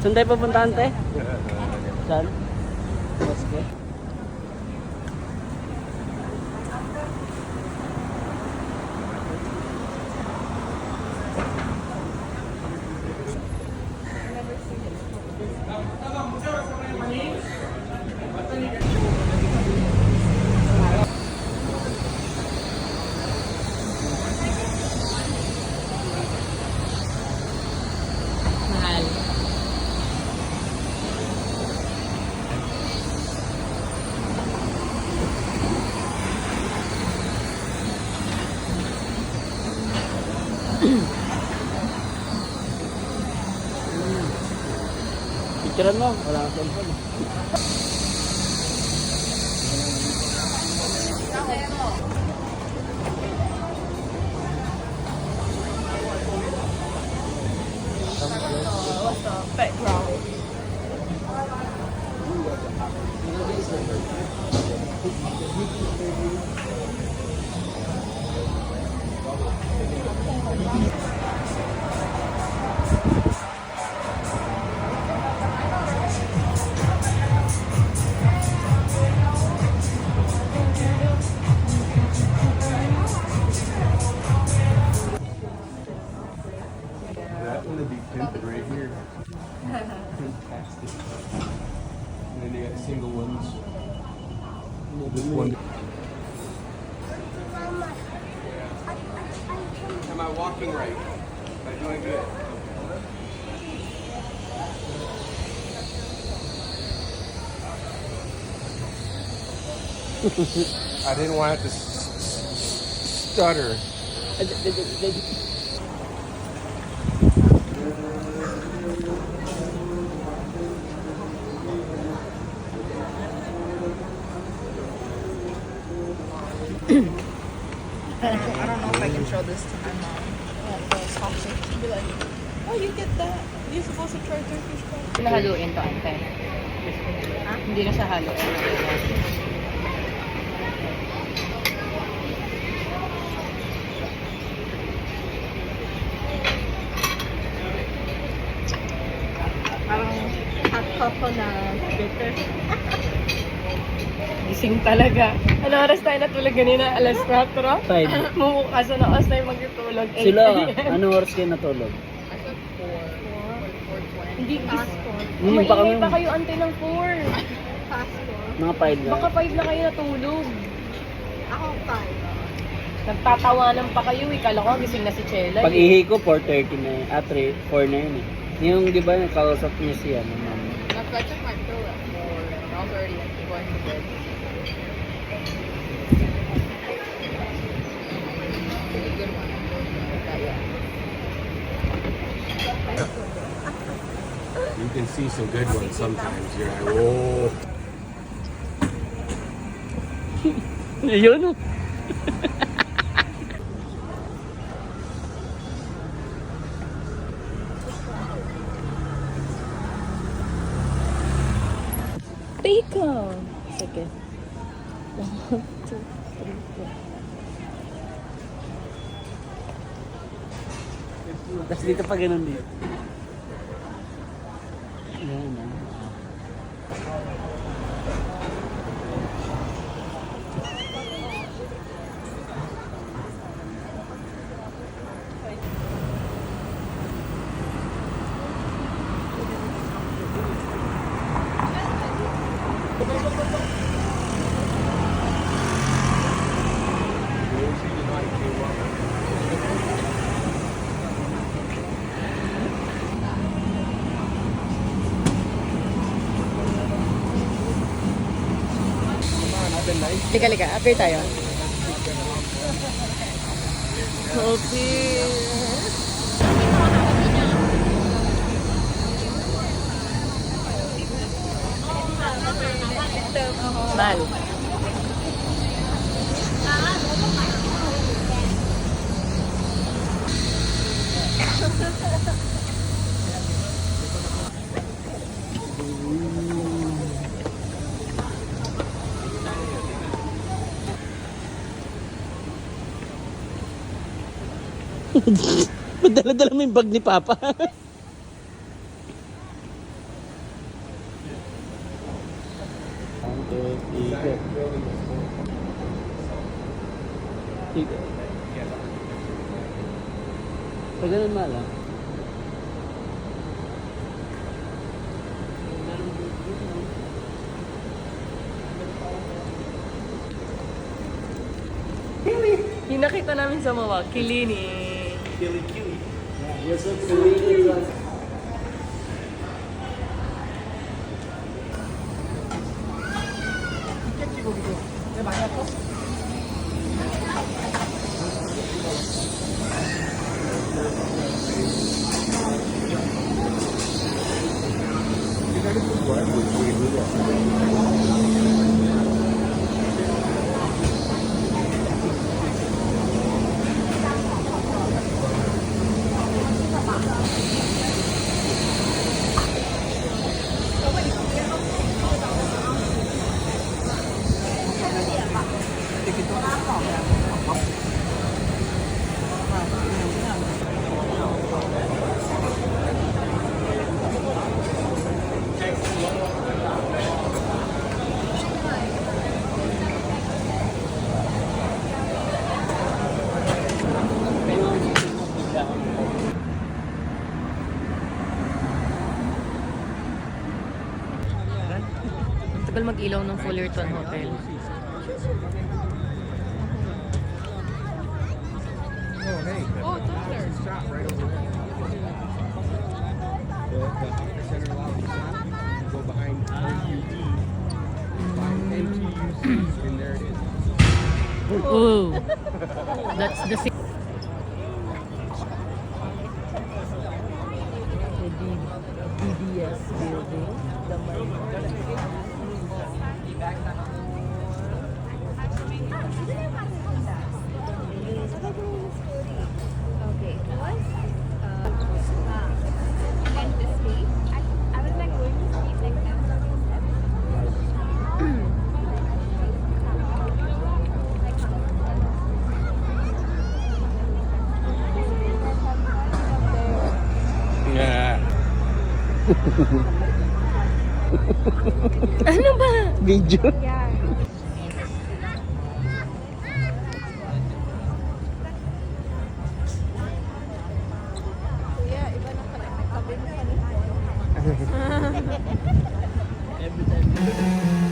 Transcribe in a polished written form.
Saan tayo pupuntahan, te? Saan? Bosque? Mahal. Picturean mo, wala kang cellphone. Background. That one would be tinted right here. Fantastic. And then they got single ones. This one. Am I walking right? Am I doing good? I didn't want it to stutter. I don't know if I can show this to my mom. She'd be like, oh, you get that. You're supposed to try Turkish coffee. Hindi na haluin to, ante. Hindi na siya haluin. Parang hot cocoa na bitter. Gising talaga. Ano oras tayo natulog kanina? Alas 4? 5. Mumukaso na oras tayo magtutulog. 8 Sila, a.m. anong oras kayo natulog? Hindi Passport. Pa kami, Maingay pa kayo ante ng 4. Passport. mga 5 na. Baka 5 na kayo natulog. Ako, 5. Nagtatawanan pa kayo eh. Kala ko gising na si Chela. Pag ihi ko, 4:30 na yun. 3, 4 na yun eh. Yung, di ba, nakausap niya siya, ma'am. I took my pill at 4. I was already going to bed. It's a good one. You can see some good ones sometimes. You're like, whoa. Ayun oh. Teka. Sige. 1, 2, 3, 4. Tapos dito pa ganun dito. Yan ah. Lika, lika. Appear tayo. Okay. Mal. Ba't dala-dala mo yung bag ni Papa? Ikot. Ikot. Pag ganun malang. Yung nakita namin sa Mawa, Kilini. Yes, sir. Tagal mag-ilaw ng Fullerton Hotel. Oh, hey. Oh, Tumblr. Shop right over there. The Hawker Center lobby shop. Go behind RQE. Find NTUCs, and there it is. Oh, that's the same. DDS building. Okay, it was went to sleep. I was like going to sleep like 10:30 Yeah. Ano ba? Video. Yeah. Kuya, iba na pala yung kabin sa Every time.